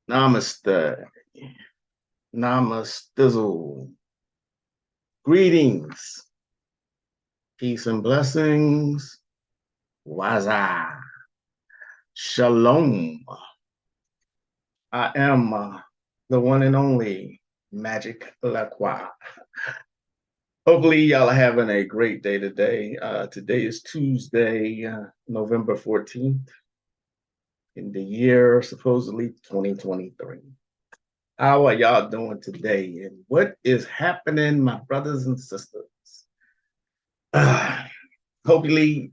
Namaste. Namastizzle. Greetings, peace and blessings. Waza. Shalom. I am the one and only Magic Lacroix. Hopefully, y'all are having a great day today. Today is Tuesday, November 14th, in the year supposedly 2023. How are y'all doing today? And what is happening, my brothers and sisters? Uh, hopefully,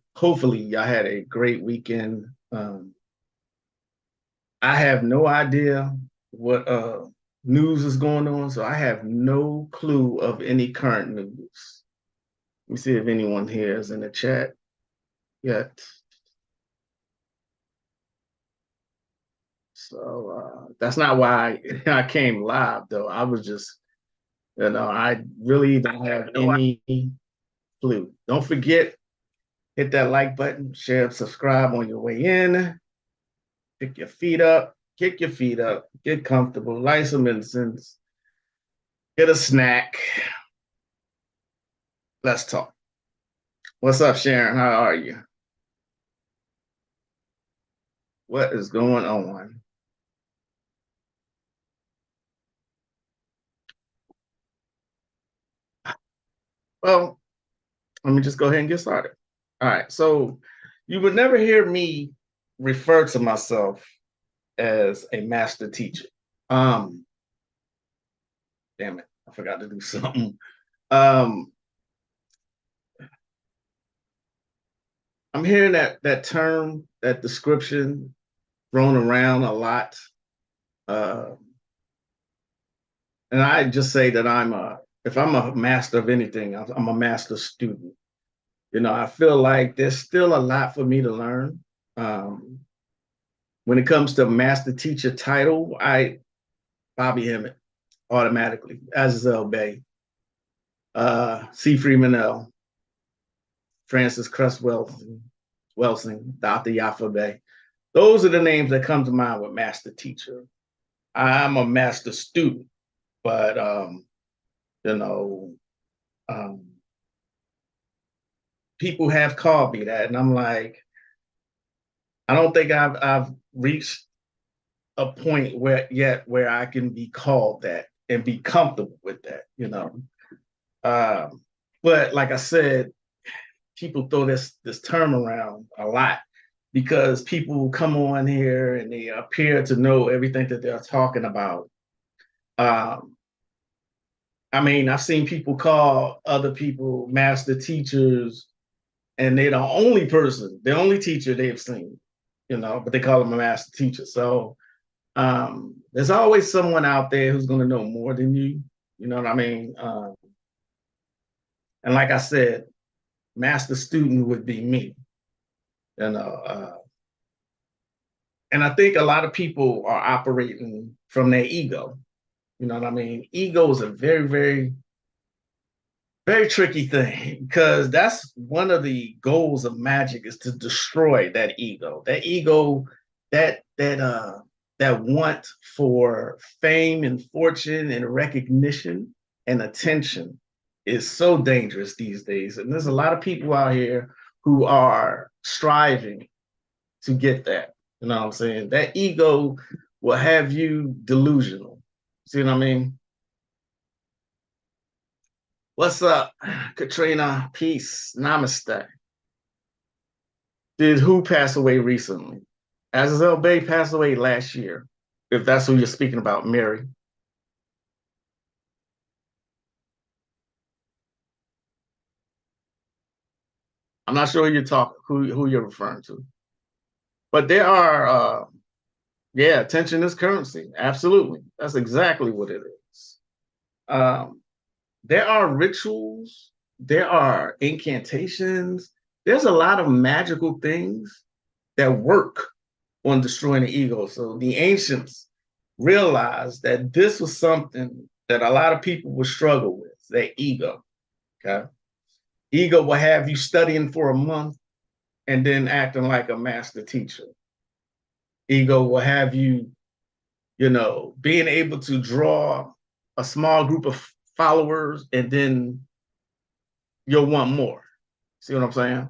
y'all had a great weekend. I have no idea what news is going on, so I have no clue of any current news. Let me see if anyone here is in the chat yet. So that's not why I came live, though. I was just, I really don't have any clue. Don't forget, hit that like button, share, subscribe on your way in. Pick your feet up, kick your feet up, get comfortable, light some incense, get a snack. Let's talk. What's up, Sharon? How are you? What is going on? Well, let me just go ahead and get started. All right. So you would never hear me refer to myself as a master teacher. Um, Damn it, I forgot to do something. Um, I'm hearing that term, that description thrown around a lot. Uh, and I just say that if I'm a master of anything, I'm a master student. I feel like there's still a lot for me to learn. Um, when it comes to master teacher title, Bobby Hemmett automatically, Azazel Bay, C. Freeman L., Francis Cress Welsing, Dr. Yafa Bay. Those are the names that come to mind with master teacher. I'm a master student, but you know, um, people have called me that, and I'm like, I don't think I've reached a point where I can be called that and be comfortable with that. But like I said, people throw this term around a lot because people come on here and they appear to know everything that they're talking about. Um, I mean, I've seen people call other people master teachers, and they're the only teacher they've seen, but they call them a master teacher. So there's always someone out there who's going to know more than you. You know what I mean? And like I said, master student would be me. You know, and I think a lot of people are operating from their ego. You know what I mean? Ego is a very, very, very tricky thing because that's one of the goals of magic is to destroy that ego. That ego, that want for fame and fortune and recognition and attention is so dangerous these days. And there's a lot of people out here who are striving to get that. You know what I'm saying? That ego will have you delusional. See what I mean? What's up, Katrina? Peace. Namaste. Did who pass away recently? Azazel Bay passed away last year, if that's who you're speaking about, Mary. I'm not sure who you're referring to. But there are yeah, attention is currency. Absolutely. That's exactly what it is. Um, there are rituals, there are incantations, there's a lot of magical things that work on destroying the ego. So the ancients realized that this was something that a lot of people would struggle with, their ego. Okay. Ego will have you studying for a month and then acting like a master teacher. Ego will have you, being able to draw a small group of followers, and then you'll want more. See what I'm saying?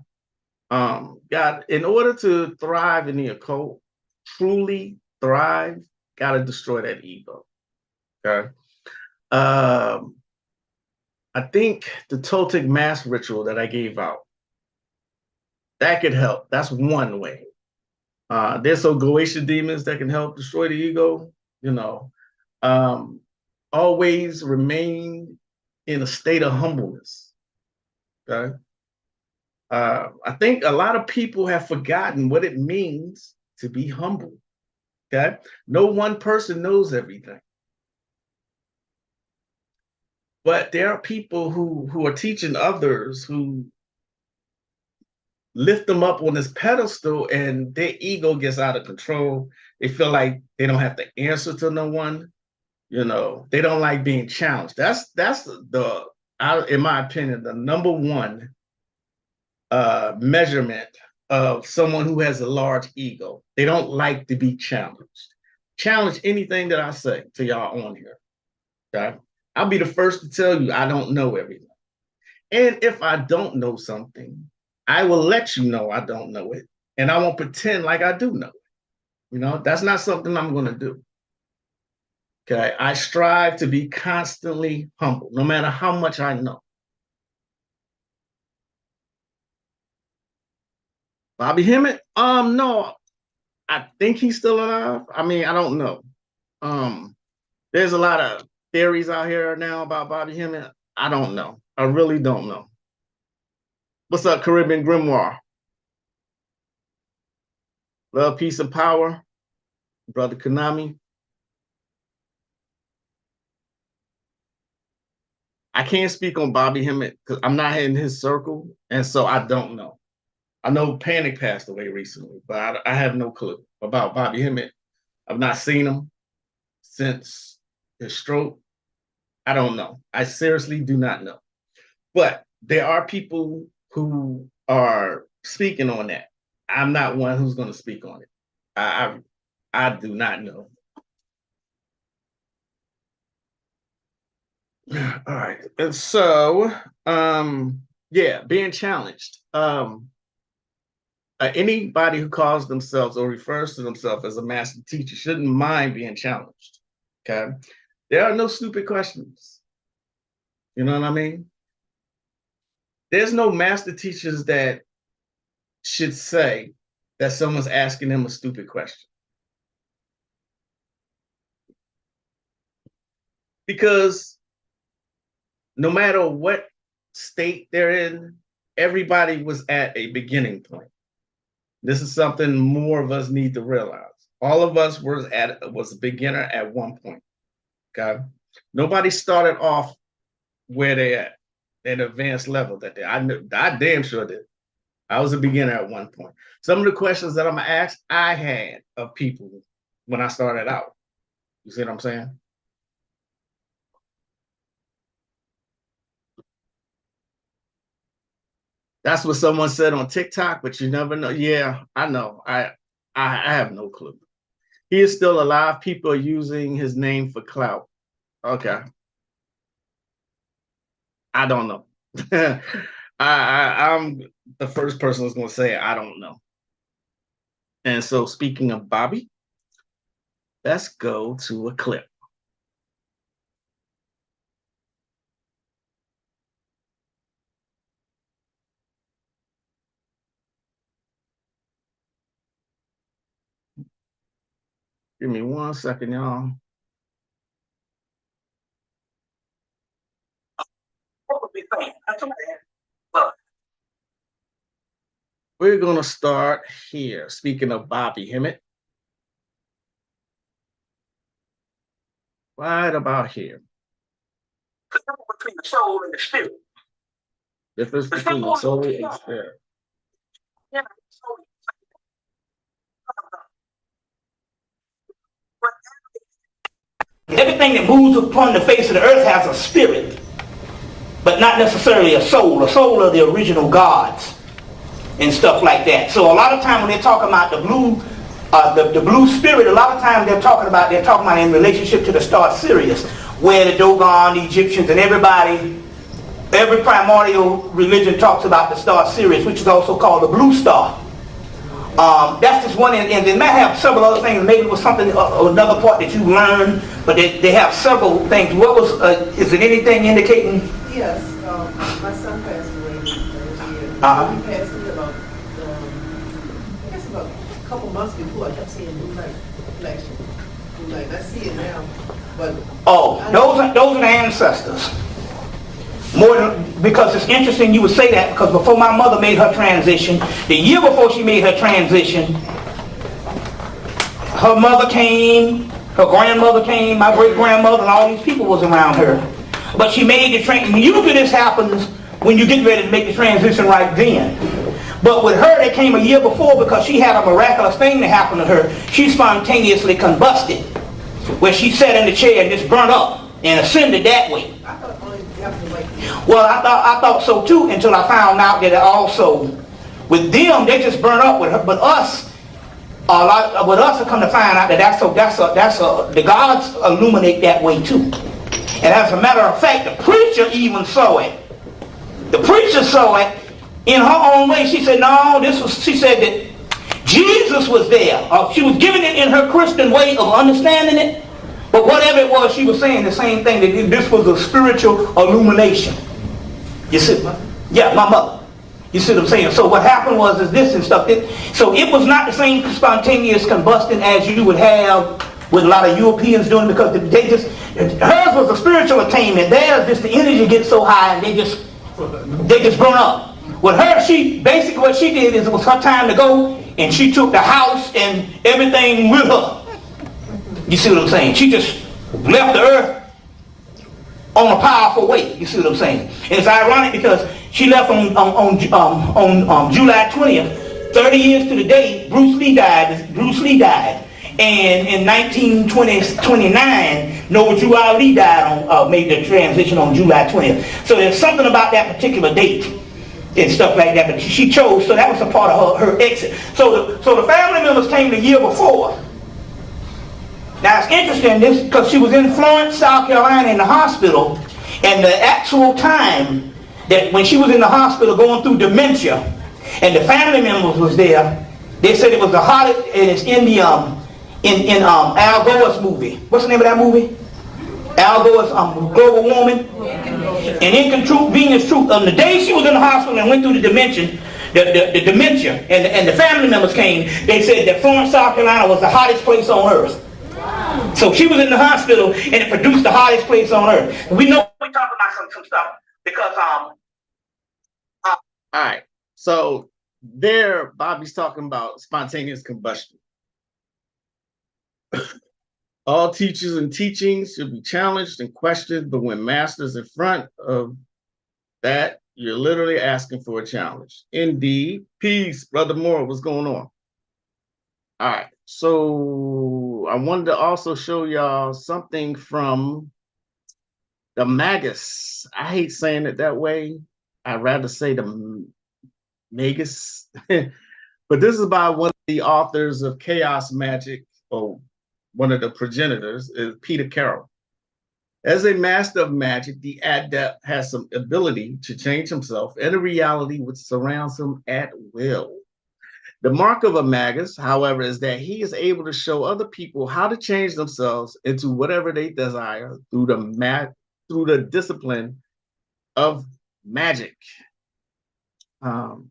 God, in order to thrive in the occult, truly thrive, gotta destroy that ego. Okay. I think the Toltec mass ritual that I gave out, that could help. That's one way. There's some Goetia demons that can help destroy the ego. Um, always remain in a state of humbleness. Okay. I think a lot of people have forgotten what it means to be humble. Okay. No one person knows everything. But there are people who are teaching others, who lift them up on this pedestal, and their ego gets out of control. They feel like they don't have to answer to no one. They don't like being challenged. That's in my opinion, the number one measurement of someone who has a large ego. They don't like to be challenged. Challenge anything that I say to y'all on here. Okay. I'll be the first to tell you I don't know everything. And if I don't know something, I will let you know I don't know it. And I won't pretend like I do know it. That's not something I'm going to do. Okay. I strive to be constantly humble, no matter how much I know. Bobby Hemmett? No, I think he's still alive. I mean, I don't know. There's a lot of theories out here now about Bobby Hemmett. I don't know. I really don't know. What's up, Caribbean Grimoire? Love, peace, and power, brother Konami. I can't speak on Bobby Hemmett because I'm not in his circle, and so I don't know. I know Panic passed away recently, but I have no clue about Bobby Hemmett. I've not seen him since his stroke. I don't know. I seriously do not know. But there are people who are speaking on that. I'm not one who's going to speak on it. I do not know. All right. And so, being challenged. Anybody who calls themselves or refers to themselves as a master teacher shouldn't mind being challenged. Okay. There are no stupid questions. You know what I mean? There's no master teachers that should say that someone's asking them a stupid question. Because no matter what state they're in, everybody was at a beginning point. This is something more of us need to realize. All of us was a beginner at one point. Okay. Nobody started off where they at advanced level that they. I damn sure did. I was a beginner at one point. Some of the questions that I'm gonna ask, I had of people when I started out. You see what I'm saying? That's what someone said on TikTok, but you never know. Yeah, I know. I have no clue. He is still alive. People are using his name for clout. Okay. I don't know. I'm the first person who's going to say I don't know. And so, speaking of Bobby, let's go to a clip. Give me 1 second, y'all. What would we think? We're going to start here. Speaking of Bobby Hemmett, right about here. The difference between the soul and the spirit. Difference between the soul and the spirit. Everything that moves upon the face of the earth has a spirit, but not necessarily a soul. A soul are the original gods and stuff like that. So a lot of time when they're talking about the blue the blue spirit, a lot of times they're talking about in relationship to the star Sirius, where the Dogon, the Egyptians, and every primordial religion talks about the star Sirius, which is also called the blue star. That's just one, and they might have several other things. Maybe it was something, another part that you learned, but they have several things. What was, is it anything indicating? Yes, my son passed away last year. He passed away about, I guess about a couple months before. I kept seeing blue light flashing. Blue light. I see it now, but those are the ancestors. More than, because it's interesting you would say that, because before my mother made her transition, the year before she made her transition, her mother came, her grandmother came, my great grandmother, and all these people was around her. But she made the transition. Usually this happens when you get ready to make the transition right then. But with her, it came a year before, because she had a miraculous thing that happened to her. She spontaneously combusted, where she sat in the chair and just burnt up and ascended that way. I thought only happened like Well, I thought so too, until I found out that it also, with them, they just burn up with her. But us, with us, I come to find out that the gods illuminate that way too. And as a matter of fact, the preacher even saw it. The preacher saw it in her own way. She said, no, she said that Jesus was there. She was giving it in her Christian way of understanding it. But whatever it was, she was saying the same thing, that this was a spiritual illumination. You see? Yeah, my mother. You see what I'm saying? So what happened was this and stuff. So it was not the same spontaneous combustion as you would have with a lot of Europeans doing, because hers was a spiritual attainment. Theirs, just the energy gets so high and they just burn up. With her, basically what she did is, it was her time to go, and she took the house and everything with her. You see what I'm saying? She just left the earth on a powerful way. You see what I'm saying? And it's ironic, because she left on July 20th, 30 years to the day. Bruce Lee died. And in 1929, Noble Drew Ali died made the transition on July 20th. So there's something about that particular date and stuff like that. But she chose, so that was a part of her exit. So the family members came the year before. Now it's interesting, this, because she was in Florence, South Carolina in the hospital, and the actual time that when she was in the hospital going through dementia, and the family members was there, they said it was the hottest, and it's in the Al Gore's movie. What's the name of that movie? Al Gore's Global Warming. And Inconvenience Truth. On the day she was in the hospital and went through the dementia, and the family members came, they said that Florence, South Carolina was the hottest place on earth. So she was in the hospital, and it produced the hottest place on earth. We know we talk about some stuff because all right. So there, Bobby's talking about spontaneous combustion. All teachers and teachings should be challenged and questioned, but when master's in front of that, you're literally asking for a challenge. Indeed. Peace, Brother Moore. What's going on? All right. So I wanted to also show y'all something from the Magus. I hate saying it that way. I'd rather say the Magus. But this is by one of the authors of Chaos Magic, or one of the progenitors, is Peter Carroll. As a master of magic, the adept has some ability to change himself in a reality which surrounds him at will. The mark of a magus, however, is that he is able to show other people how to change themselves into whatever they desire through the discipline of magic. Damn,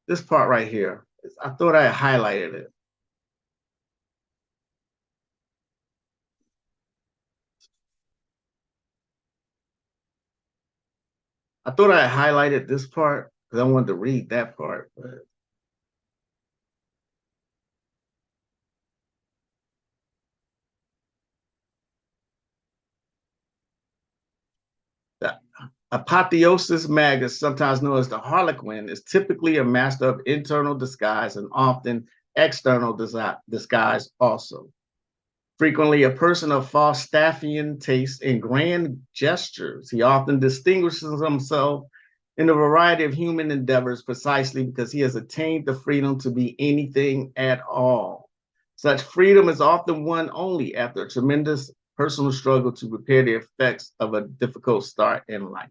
this part right here, I thought I highlighted it. I thought I highlighted this part because I wanted to read that part, but the apotheosis magus, sometimes known as the harlequin, is typically a master of internal disguise and often external disguise also. Frequently a person of Falstaffian taste and grand gestures, he often distinguishes himself in a variety of human endeavors precisely because he has attained the freedom to be anything at all. Such freedom is often won only after a tremendous personal struggle to repair the effects of a difficult start in life.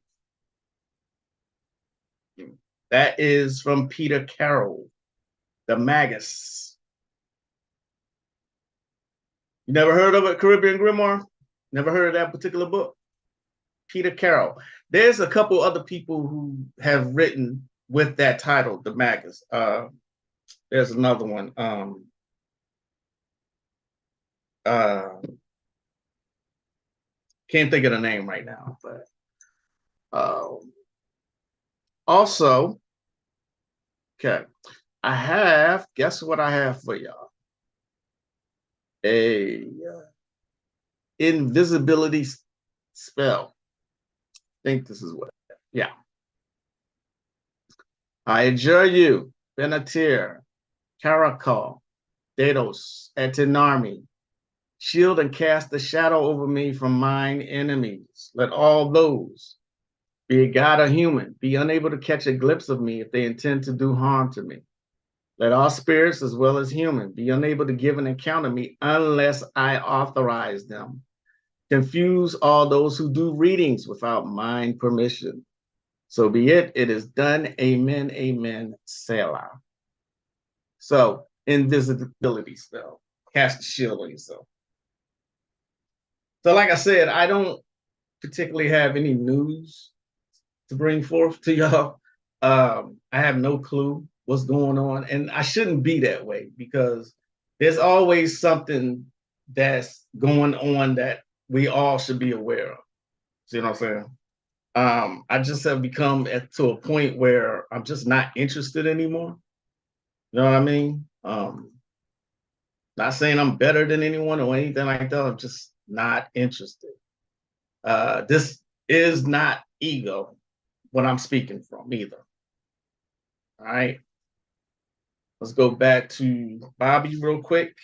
That is from Peter Carroll, The Magus. You never heard of it, Caribbean Grimoire? Never heard of that particular book? Peter Carroll. There's a couple other people who have written with that title, The Magus. There's another one. Can't think of the name right now, but also, okay, I have, guess what I have for y'all? A invisibility spell. I think this is what, yeah. I adjure you, Benatir, Caracol, Dados, Etinarmi, shield and cast a shadow over me from mine enemies. Let all those, be it God or human, be unable to catch a glimpse of me if they intend to do harm to me. Let all spirits as well as human be unable to give an account of me unless I authorize them. Confuse all those who do readings without mine permission. So be it, it is done. Amen, amen, Selah. So, invisibility spell. Cast a shield on yourself. So like I said, I don't particularly have any news to bring forth to y'all. I have no clue what's going on. And I shouldn't be that way because there's always something that's going on that we all should be aware of. See what I'm saying? I just have become to a point where I'm just not interested anymore. You know what I mean? Not saying I'm better than anyone or anything like that. I'm just not interested. This is not ego, what I'm speaking from either. All right. Let's go back to Bobby real quick.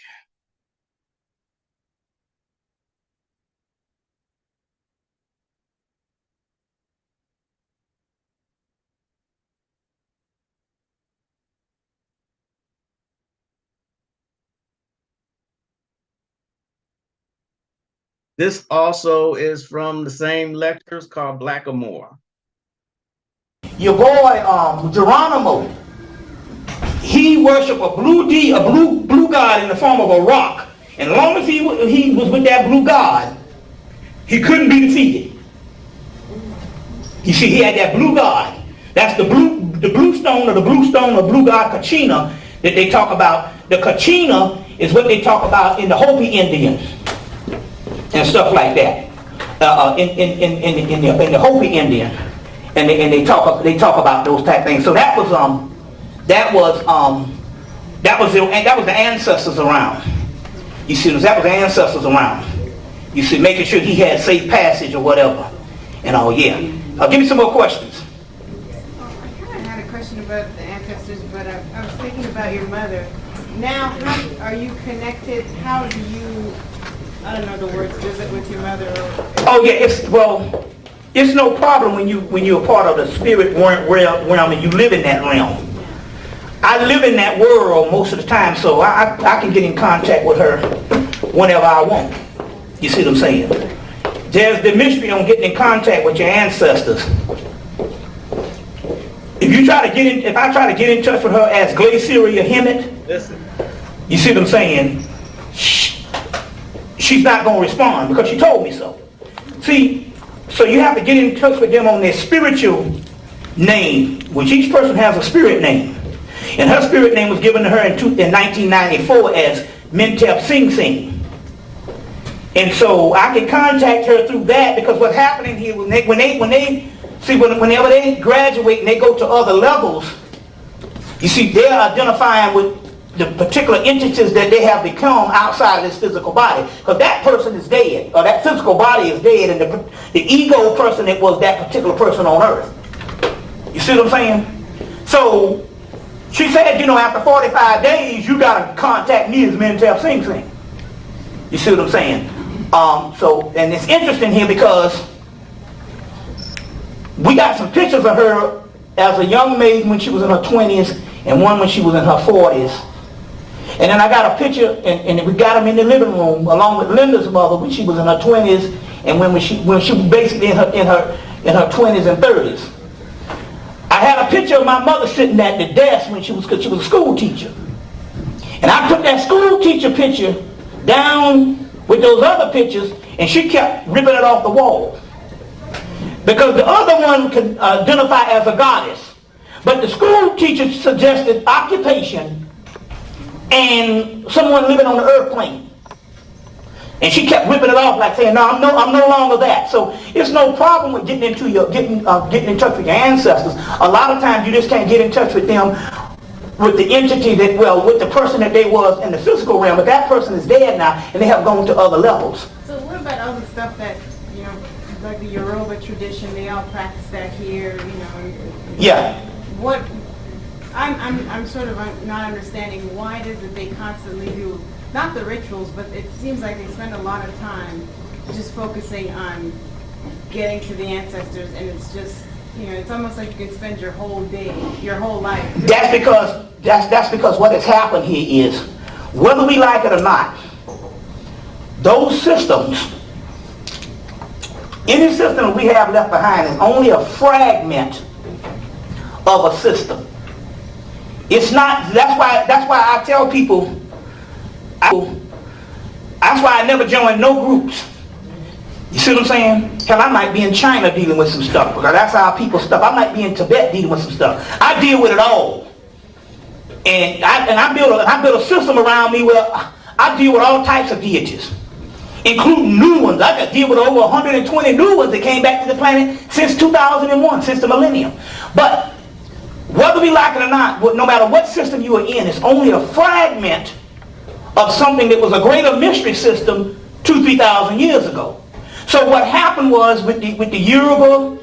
This also is from the same lectures called Blackamoor. Your boy Geronimo, he worshiped a blue god in the form of a rock. And as long as he was with that blue god, he couldn't be defeated. You see, he had that blue god. That's the blue stone or blue god Kachina that they talk about. The Kachina is what they talk about in the Hopi Indians and stuff like that. In the Hopi Indian, and they talk about those type things. So that was the ancestors around. You see, that was the ancestors around. You see, making sure he had safe passage or whatever. And yeah. Give me some more questions. I kind of had a question about the ancestors, but I was thinking about your mother. Now, how are you connected? How do you, I don't know the words, visit with your mother? Oh yeah, it's no problem when you're a part of the spirit realm and you live in that realm. I live in that world most of the time, so I can get in contact with her whenever I want. You see what I'm saying? There's the mystery on getting in contact with your ancestors. If I try to get in touch with her as Glaciria Hemet, Listen. You see what I'm saying? She's not going to respond because she told me so. See, so you have to get in touch with them on their spiritual name, which each person has a spirit name. And her spirit name was given to her in 1994 as Mentep Sing Sing. And so I can contact her through that because what's happening here, whenever they graduate and they go to other levels, you see, they're identifying with the particular entities that they have become outside of this physical body. Because that person is dead, or that physical body is dead, and the ego person, it was that particular person on earth. You see what I'm saying? So she said, after 45 days, you got to contact me as Mentep Sing Sing. You see what I'm saying? And it's interesting here because we got some pictures of her as a young maiden when she was in her 20s and one when she was in her 40s. And then I got a picture, and we got them in the living room along with Linda's mother when she was in her 20s and when she was basically in her 20s and 30s. I had a picture of my mother sitting at the desk when because she was a school teacher. And I took that school teacher picture down with those other pictures, and she kept ripping it off the wall. Because the other one could identify as a goddess. But the school teacher suggested occupation and someone living on the earth plane. And she kept ripping it off like saying, no, I'm no longer that. So it's no problem with getting in touch with your ancestors. A lot of times you just can't get in touch with them with the entity with the person that they was in the physical realm. But that person is dead now and they have gone to other levels. So what about all the stuff that, like the Yoruba tradition, they all practice that here, Yeah. What, I'm sort of not understanding why it is that they constantly do, not the rituals, but it seems like they spend a lot of time just focusing on getting to the ancestors, and it's just, it's almost like you can spend your whole day, your whole life. That's because what has happened here is, whether we like it or not, those systems, any system we have left behind is only a fragment of a system. It's not, that's why I tell people, that's why I never join no groups. You see what I'm saying? Hell, I might be in China dealing with some stuff, because that's how people stuff. I might be in Tibet dealing with some stuff. I deal with it all. And I build a system around me where I deal with all types of deities, including new ones. I got deal with over 120 new ones that came back to the planet since 2001, since the millennium. But whether we like it or not, no matter what system you are in, it's only a fragment of something that was a greater mystery system 2,000-3,000 years ago. So what happened was with the Yoruba.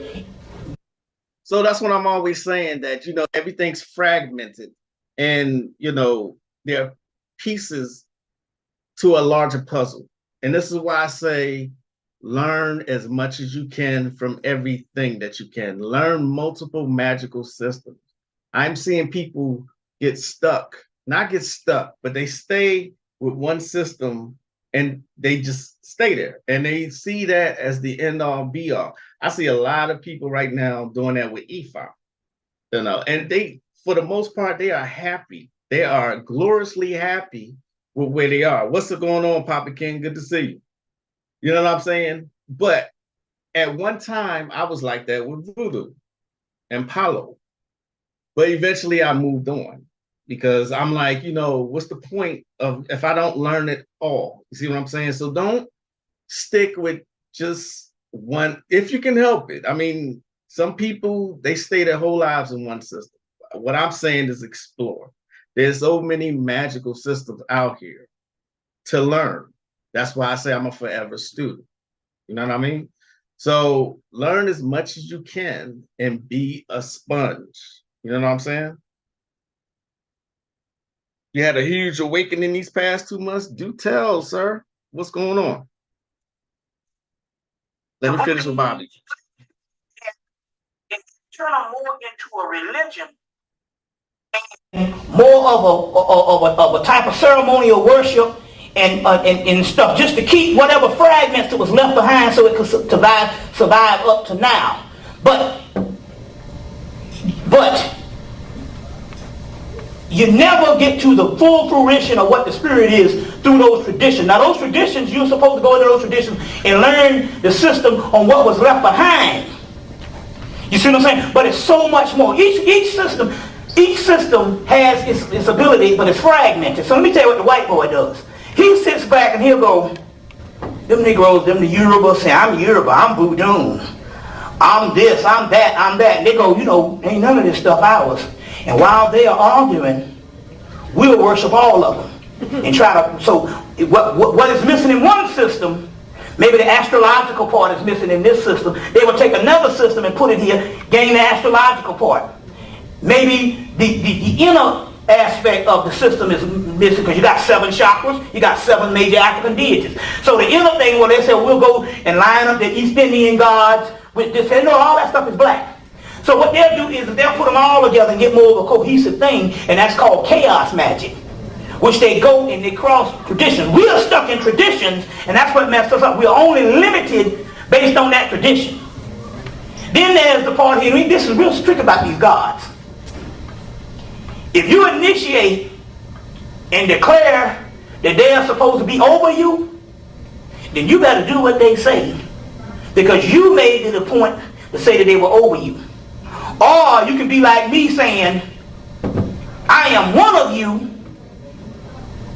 So that's what I'm always saying, that everything's fragmented, and there are pieces to a larger puzzle. And this is why I say learn as much as you can from everything that you can. Learn multiple magical systems. I'm seeing people not get stuck, but they stay with one system and they just stay there. And they see that as the end all be all. I see a lot of people right now doing that with Ifa, and they, for the most part, they are happy. They are gloriously happy with where they are. What's going on, Papa King? Good to see you. You know what I'm saying? But at one time, I was like that with Voodoo and Palo. But eventually I moved on, because I'm like, what's the point of if I don't learn it all? You see what I'm saying? So don't stick with just one, if you can help it. I mean, some people, they stay their whole lives in one system. What I'm saying is explore. There's so many magical systems out here to learn. That's why I say I'm a forever student. You know what I mean? So learn as much as you can and be a sponge. You know what I'm saying? You had a huge awakening these past 2 months. Do tell, sir. What's going on? Let me finish with Bobby. Turn them more into a religion, more of a type of ceremonial worship and stuff, just to keep whatever fragments that was left behind so it could survive up to now. But you never get to the full fruition of what the spirit is through those traditions. Now those traditions, you're supposed to go into those traditions and learn the system on what was left behind. You see what I'm saying? But it's so much more. Each system has its ability, but it's fragmented. So let me tell you what the white boy does. He sits back and he'll go, them Negroes, them the Yoruba say, I'm Yoruba, I'm Voodoo, I'm this, I'm that, I'm that. And they go, ain't none of this stuff ours. And while they are arguing, we'll worship all of them. And try to, so what is missing in one system, maybe the astrological part is missing in this system. They will take another system and put it here, gain the astrological part. Maybe the inner aspect of the system is missing, because you got 7 chakras, you got 7 major African deities. So the inner thing where they say we'll go and line up the East Indian gods with this, and no, all that stuff is black. So what they'll do is they'll put them all together and get more of a cohesive thing, and that's called chaos magic, which they go and they cross traditions. We are stuck in traditions, and that's what messed us up. We are only limited based on that tradition. Then there's the part here, this is real strict about these gods. If you initiate and declare that they are supposed to be over you, then you better do what they say, because you made it a point to say that they were over you. Or you can be like me saying, I am one of you,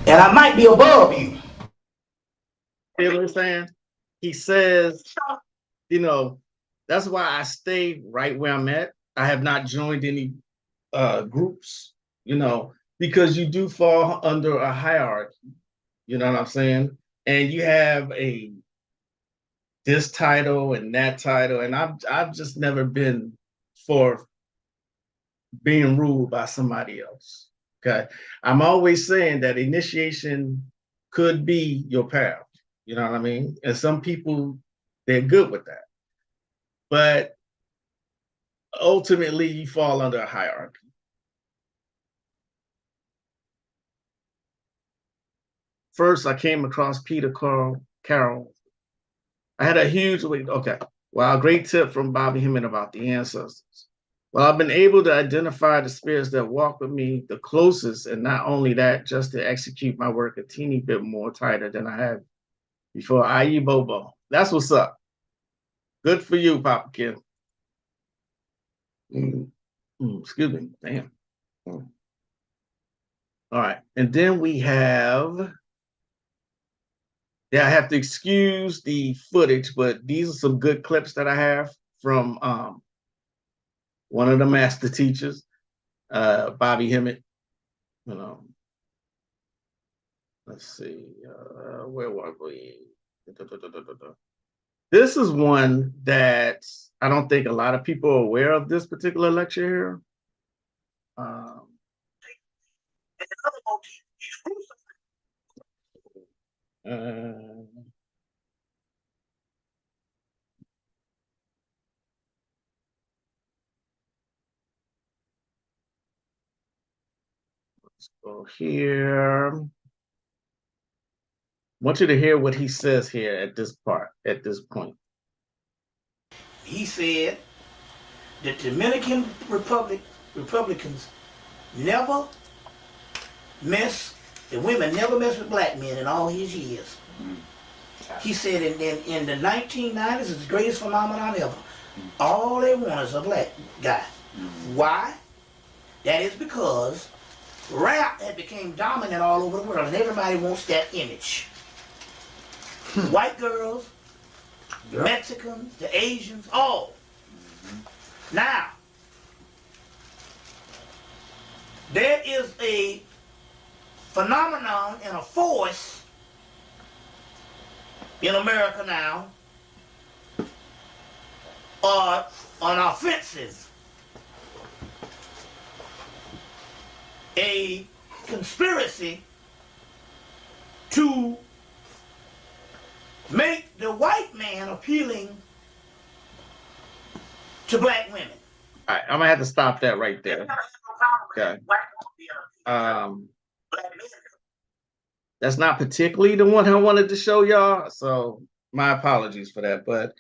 and I might be above you. You know what I'm saying? He says, you know, that's why I stay right where I'm at. I have not joined any groups, you know, because you do fall under a hierarchy. You know what I'm saying? And you have this title and that title, and I've just never been for being ruled by somebody else. Okay. I'm always saying that initiation could be your path. You know what I mean? And some people, they're good with that. But ultimately, you fall under a hierarchy. First, I came across Peter Carroll. I had a huge, okay, well, a great tip from Bobby Hemming about the ancestors. Well, I've been able to identify the spirits that walk with me the closest, and not only that, just to execute my work a teeny bit more tighter than I have before. I.e. Bobo. That's what's up. Good for you, Papa Kid. Excuse me. Damn. All right. And then we have, yeah, I have to excuse the footage, but these are some good clips that I have from one of the master teachers, Bobby Hemmett. You know, let's see, where were we? This is one that I don't think a lot of people are aware of, this particular lecture here. Let's go here. I want you to hear what he says here at this point. He said that Dominican Republicans never mess, the women never mess with black men in all his years. He said in the 1990s, it's the greatest phenomenon ever. All they want is a black guy. Why? That is because rap had become dominant all over the world, and everybody wants that image. White girls, the Mexicans, the Asians, all. Now, there is a phenomenon and a force in America now, an offensive, a conspiracy to make the white man appealing to black women. All right, I'm gonna have to stop that right there. Okay. That's not particularly the one I wanted to show y'all, so my apologies for that. But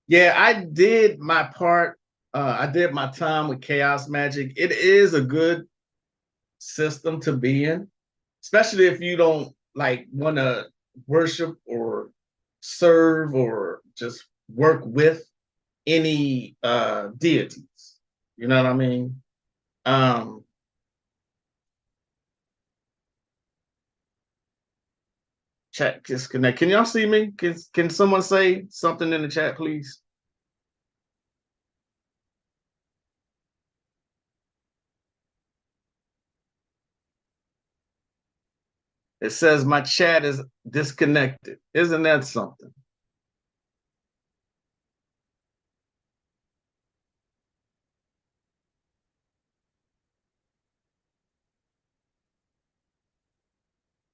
yeah, I did my part. I did my time with Chaos Magic. It is a good system to be in, especially if you don't like want to worship or serve or just work with any deities. You know what I mean? Chat disconnect. Can y'all see me? Can someone say something in the chat, please? It says my chat is disconnected. Isn't that something?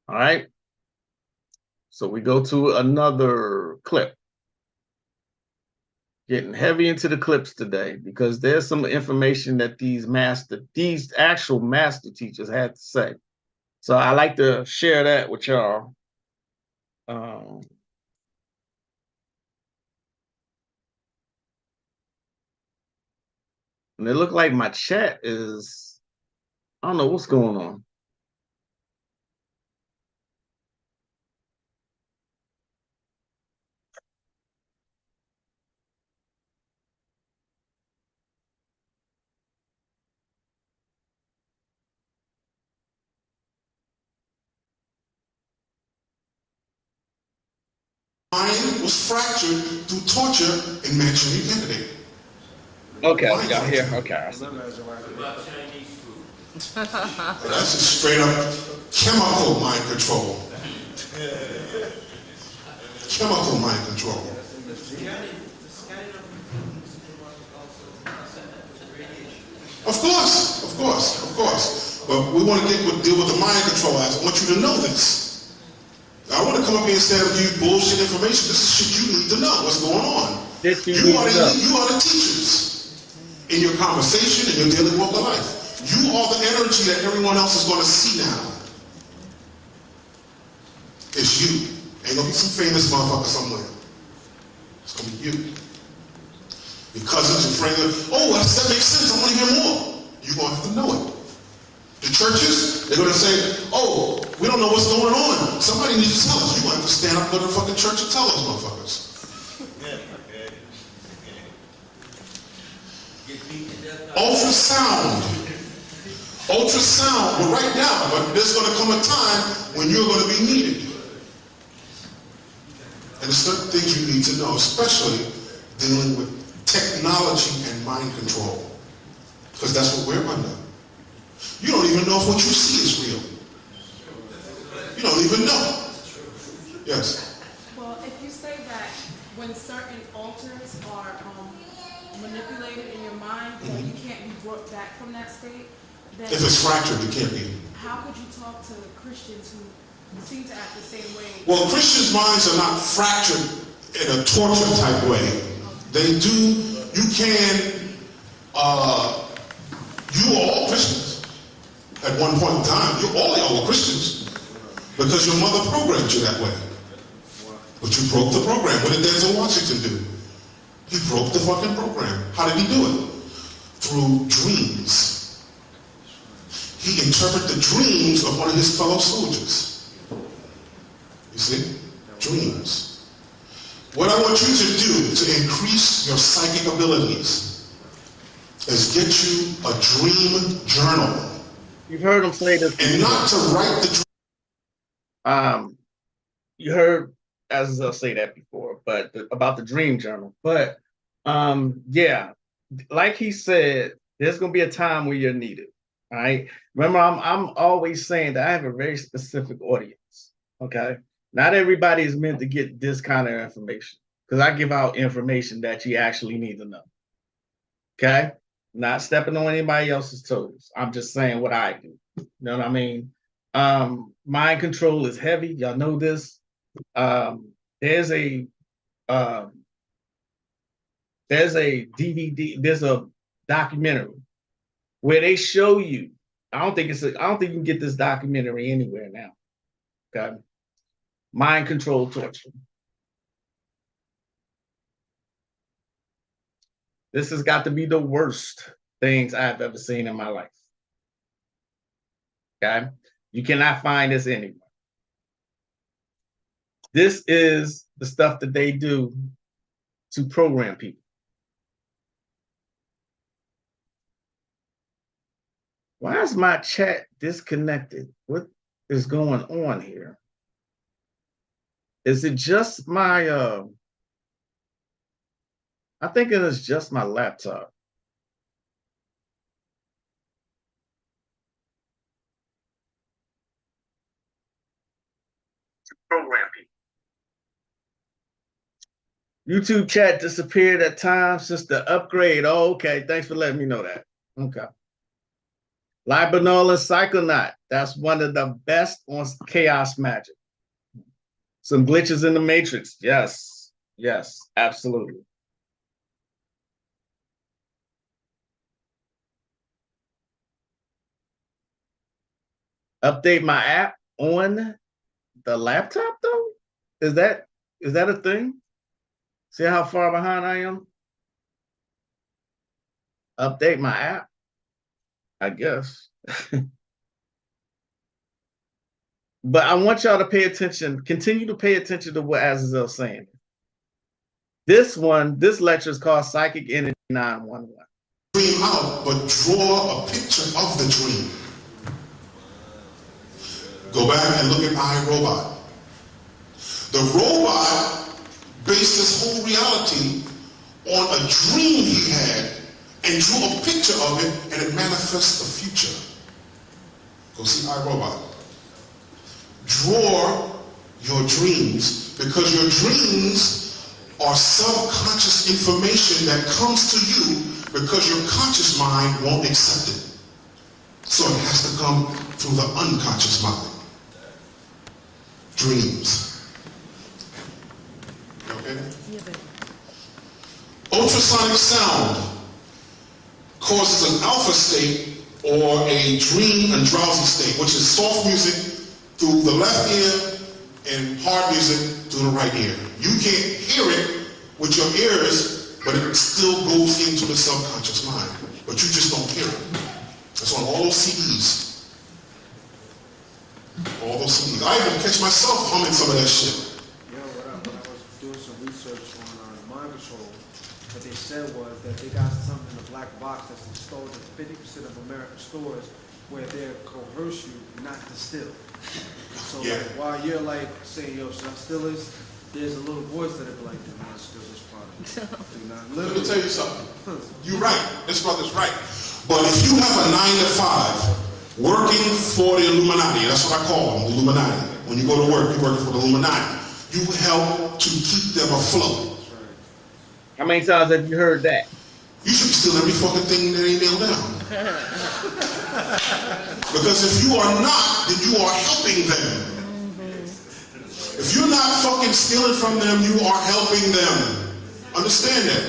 All right. So we go to another clip. Getting heavy into the clips today because there's some information that these actual master teachers had to say. So I like to share that with y'all. And it looked like my chat is, I don't know what's going on. Mind was fractured through torture in Manchurian Candidate. Okay, y'all here. Okay. That's just straight up chemical mind control. Chemical mind control. Of course, of course, of course. But we want to deal with the mind control aspect. I want you to know this. I want to come up here instead of give you bullshit information. This is shit you need to know. What's going on? You are the teachers in your conversation, in your daily walk of life. You are the energy that everyone else is going to see now. It's you. Ain't gonna be some famous motherfucker somewhere. It's gonna be you. Your cousins, your friends. Oh, that makes sense. I want to hear more. You're gonna have to know it. The churches, they're gonna say, oh, we don't know what's going on. Somebody needs to tell us. You're gonna have to stand up, go to the fucking church and tell us, motherfuckers. Ultrasound. Ultrasound, but right now, but there's gonna come a time when you're gonna be needed. And there's certain things you need to know, especially dealing with technology and mind control. Because that's what we're under. You don't even know if what you see is real. You don't even know. Yes? Well, if you say that when certain altars are manipulated in your mind, that you can't be brought back from that state, then If it's fractured, it can't be. how could you talk to Christians who seem to act the same way? Well, Christians' minds are not fractured in a torture type way. They do, you can, you are all Christians. At one point in time, y'all were Christians because your mother programmed you that way. But you broke the program. What did Denzel Washington do? He broke the fucking program. How did he do it? Through dreams. He interpreted the dreams of one of his fellow soldiers. You see? Dreams. What I want you to do to increase your psychic abilities is get you a dream journal. You've heard him say this. And not to write the you heard, as I'll say that before, but about the dream journal. But yeah, like he said, there's gonna be a time where you're needed. All right. Remember, I'm always saying that I have a very specific audience. Okay. Not everybody is meant to get this kind of information because I give out information that you actually need to know. Okay. Not stepping on anybody else's toes. I'm just saying what I do. You know what I mean? Mind control is heavy. Y'all know this. There's a DVD, there's a documentary where they show you. I don't think you can get this documentary anywhere now. Okay. Mind control torture. This has got to be the worst things I've ever seen in my life. Okay? You cannot find this anywhere. This is the stuff that they do to program people. Why is my chat disconnected? What is going on here? Is it just my I think it is just my laptop. Program people. YouTube chat disappeared at times since the upgrade. Oh, okay. Thanks for letting me know that. Okay. Libernal and Psychonaut. That's one of the best on Chaos Magic. Some glitches in the Matrix. Yes. Yes, absolutely. Update my app on the laptop though? Is that a thing? See how far behind I am? Update my app, I guess. But I want y'all to pay attention, continue to pay attention to what Azazel's saying. This lecture is called Psychic Energy 911. Dream out, but draw a picture of the dream. Go back and look at iRobot. The robot based his whole reality on a dream he had and drew a picture of it, and it manifests the future. Go see iRobot. Draw your dreams, because your dreams are subconscious information that comes to you because your conscious mind won't accept it. So it has to come through the unconscious mind. Dreams. Okay? Ultrasonic sound causes an alpha state or a dream and drowsy state, which is soft music through the left ear and hard music through the right ear. You can't hear it with your ears, but it still goes into the subconscious mind. But you just don't hear it. That's on all those CDs. All those CDs. I even catch myself humming some of that shit. Yeah, when I was doing some research on mind control, what they said was that they got something in a black box that's installed in 50% of American stores where they'll coerce you not to steal. So Yeah. like, while you're like saying, yo, should I steal this? There's a little voice that will be like, do not steal this product. Do not Let me tell you something. You're right. This brother's right. But if you have a 9 to 5 working for the Illuminati, that's what I call them, the Illuminati. When you go to work, you're working for the Illuminati. You help to keep them afloat. How many times have you heard that? You should steal every fucking thing that ain't nailed down. Because if you are not, then you are helping them. If you're not fucking stealing from them, you are helping them. Understand that.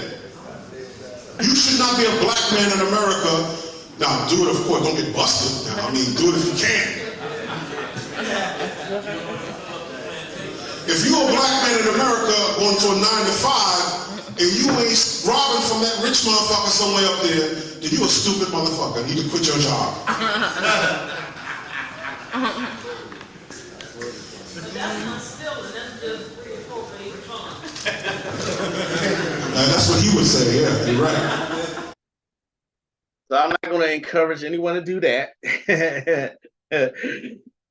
You should not be a black man in America. Now, do it, of course, don't get busted. Now, I mean, do it if you can. If you're a black man in America going to a 9 to 5, and you ain't robbing from that rich motherfucker somewhere up there, then you a stupid motherfucker. You need to quit your job. That's what he would say, yeah, you're right. So I'm not going to encourage anyone to do that.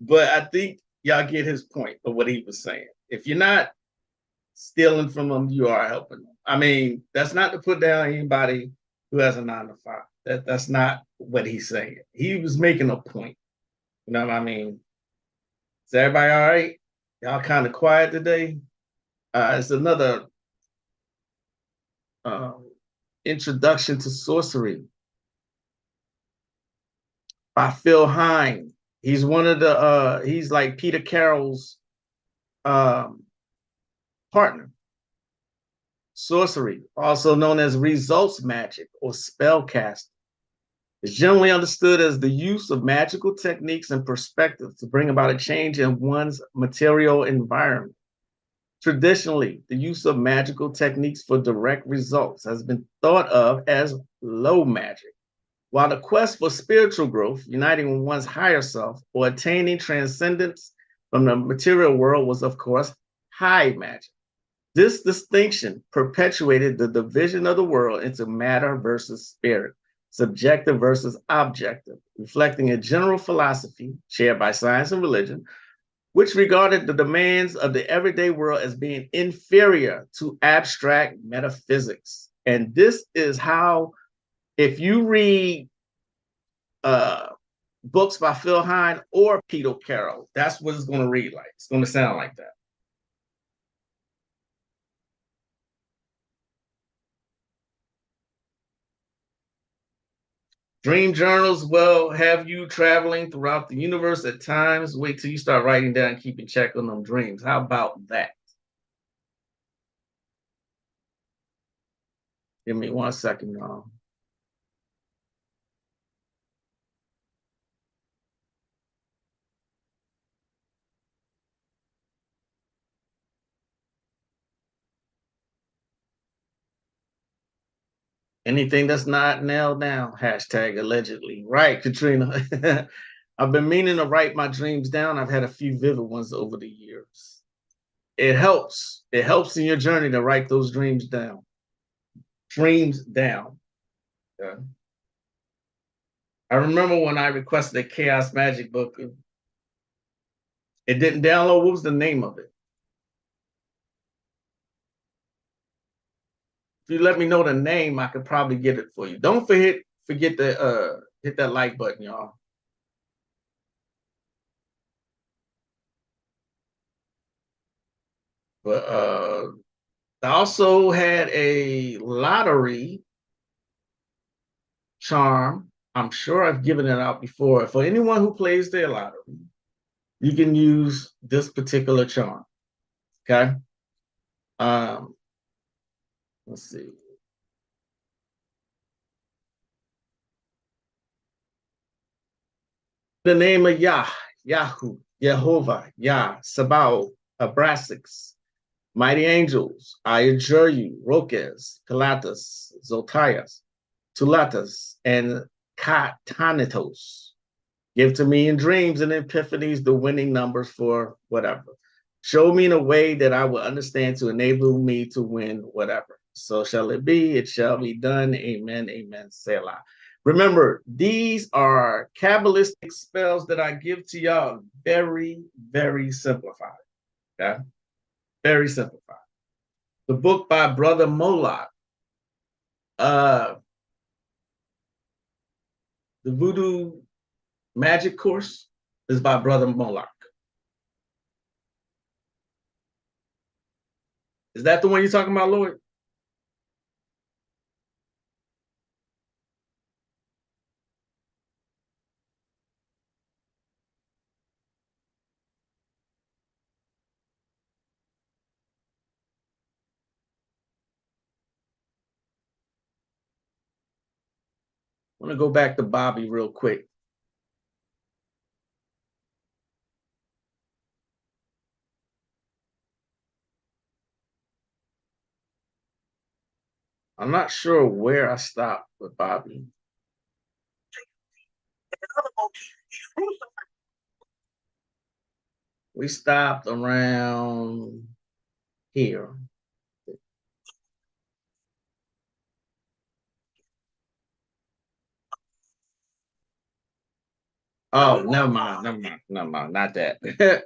But I think y'all get his point of what he was saying. If you're not stealing from them, you are helping them. I mean, that's not to put down anybody who has a 9 to 5. That's not what he's saying. He was making a point. You know what I mean? Is everybody all right? Y'all kind of quiet today? It's another introduction to sorcery by Phil Hine. He's one of the he's like Peter Carroll's partner. Sorcery, also known as results magic or spellcasting, is generally understood as the use of magical techniques and perspectives to bring about a change in one's material environment. Traditionally, the use of magical techniques for direct results has been thought of as low magic, while the quest for spiritual growth, uniting with one's higher self, or attaining transcendence from the material world was, of course, high magic. This distinction perpetuated the division of the world into matter versus spirit, subjective versus objective, reflecting a general philosophy shared by science and religion, which regarded the demands of the everyday world as being inferior to abstract metaphysics. And this is how, if you read books by Phil Hine or Peter Carroll, that's what it's going to read like. It's going to sound like that. Dream journals will have you traveling throughout the universe at times. Wait till you start writing down, keeping check on them dreams. How about that? Give me 1 second, y'all. Anything that's not nailed down, hashtag allegedly. Right, Katrina. I've been meaning to write my dreams down. I've had a few vivid ones over the years. It helps. It helps in your journey to write those dreams down. Dreams down. Yeah. I remember when I requested a Chaos Magic book, it didn't download. What was the name of it? If you let me know the name, I could probably get it for you. Don't forget to hit that like button, y'all. But I also had a lottery charm. I'm sure I've given it out before. For anyone who plays their lottery, you can use this particular charm. Okay. Um, let's see. The name of Yah, Yahu, Jehovah, Yah, Sabaoth, Abrasix, mighty angels, I adjure you, Roques, Pilatus, Zotias, Tulatas, and Katanitos. Give to me in dreams and epiphanies the winning numbers for whatever. Show me in a way that I will understand to enable me to win whatever. So shall it be, it shall be done. Amen, amen, Selah. Remember, these are Kabbalistic spells that I give to y'all, very, very simplified. Okay? Very simplified. The book by Brother Moloch, the Voodoo Magic course is by Brother Moloch. Is that the one you're talking about, Lloyd? I want to go back to Bobby real quick. I'm not sure where I stopped with Bobby. We stopped around here. Oh, never mind, not that.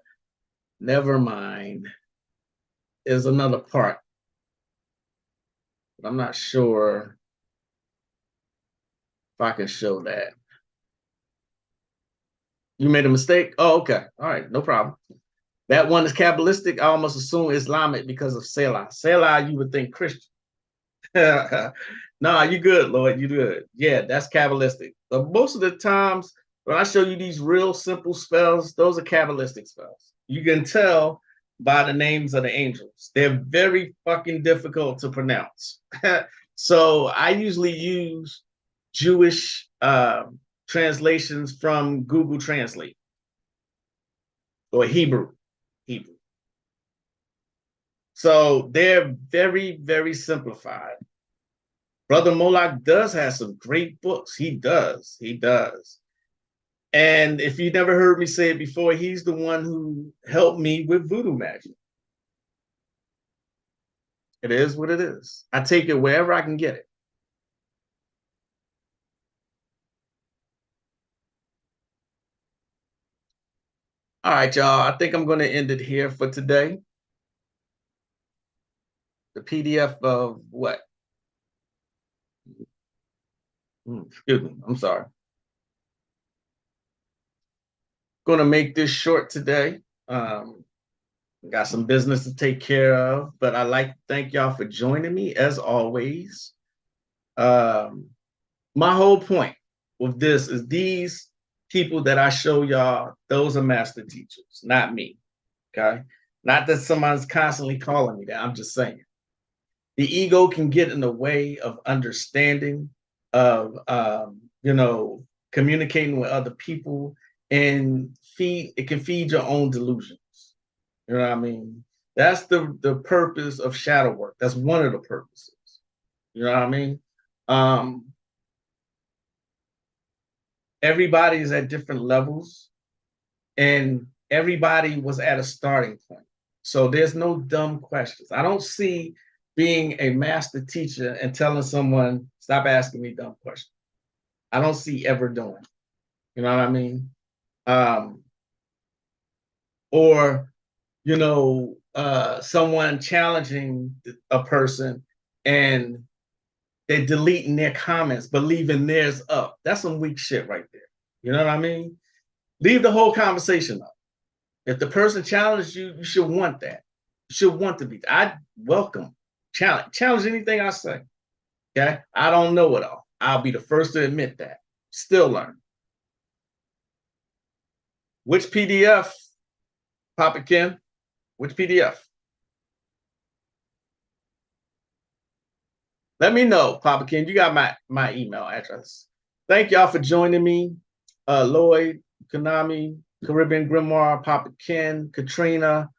Never mind. There's another part, but I'm not sure if I can show that. You made a mistake? Oh, okay. All right, no problem. That one is Kabbalistic. I almost assume Islamic because of Selah. Selah, you would think Christian. Nah, you good, Lord. You good. Yeah, that's Kabbalistic. But most of the times when I show you these real simple spells, those are Kabbalistic spells. You can tell by the names of the angels. They're very fucking difficult to pronounce. So I usually use Jewish translations from Google Translate or Hebrew. So they're very, very simplified. Brother Moloch does have some great books. He does. And if you never heard me say it before, he's the one who helped me with voodoo magic. It is what it is. I take it wherever I can get it. All right, y'all. I think I'm going to end it here for today. The PDF of what? Excuse me. I'm sorry. Going to make this short today. Got some business to take care of, but I'd like to thank y'all for joining me as always. My whole point with this is these people that I show y'all, those are master teachers, not me. Okay. Not that someone's constantly calling me that. I'm just saying. The ego can get in the way of understanding, of communicating with other people, and it can feed your own delusions. You know what I mean? That's the purpose of shadow work. That's one of the purposes. You know what I mean? Um, everybody's at different levels, and everybody was at a starting point. So there's no dumb questions. I don't see being a master teacher and telling someone, stop asking me dumb questions. I don't see ever doing. You know what I mean? Um, or, someone challenging a person and they're deleting their comments, but leaving theirs up. That's some weak shit right there. You know what I mean? Leave the whole conversation up. If the person challenged you, you should want that. You should want to be. I welcome challenge anything I say. Okay, I don't know it all. I'll be the first to admit that. Still learn. Which PDF, Papa Ken? Which PDF? Let me know, Papa Ken. You got my email address. Thank y'all for joining me. Lloyd, Konami, Caribbean Grimoire, Papa Ken, Katrina,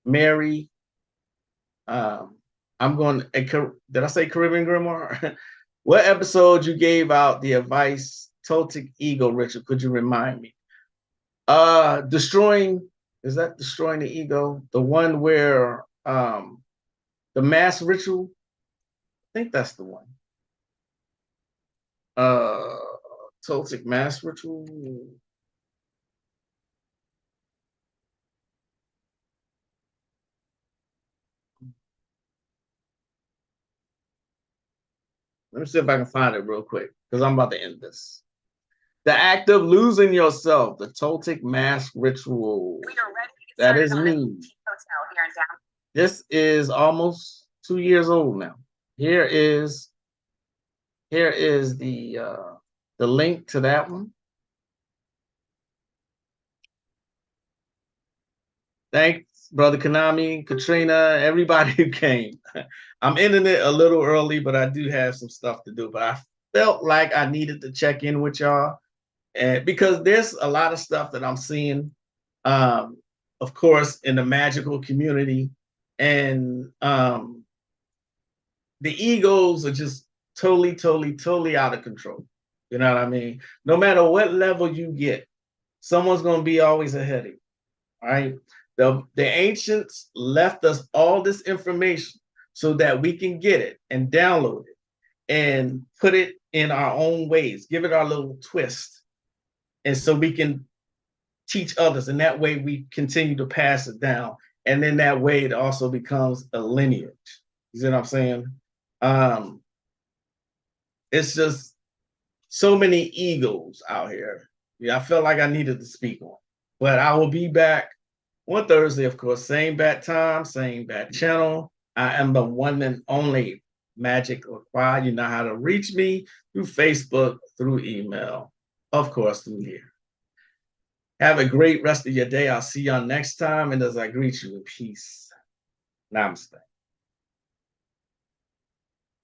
Mary. I'm going. Did I say Caribbean Grimoire? What episode you gave out the advice Toltec ego ritual? Could you remind me? Destroying. Is that destroying the ego? The one where the mass ritual. I think that's the one. Toltec mass ritual. Let me see if I can find it real quick because I'm about to end this. The act of losing yourself, the Toltec mask ritual. That is me. This is almost 2 years old now. Here is the link to that one. Thanks, Brother Konami, Katrina, everybody who came. I'm ending it a little early, but I do have some stuff to do. But I felt like I needed to check in with y'all. And because there's a lot of stuff that I'm seeing, of course, in the magical community, and the egos are just totally out of control. You know what I mean? No matter what level you get, someone's going to be always ahead of you. All right. The ancients left us all this information so that we can get it and download it and put it in our own ways, give it our little twist. And so we can teach others. And that way we continue to pass it down. And then that way it also becomes a lineage. You see what I'm saying? It's just so many egos out here. Yeah, I felt like I needed to speak on. But I will be back on Thursday, of course. Same bat time, same bat channel. I am the one and only Magick Laquad. You know how to reach me through Facebook, through email, of course, through here. Have a great rest of your day. I'll see y'all next time. And as I greet you in peace, namaste.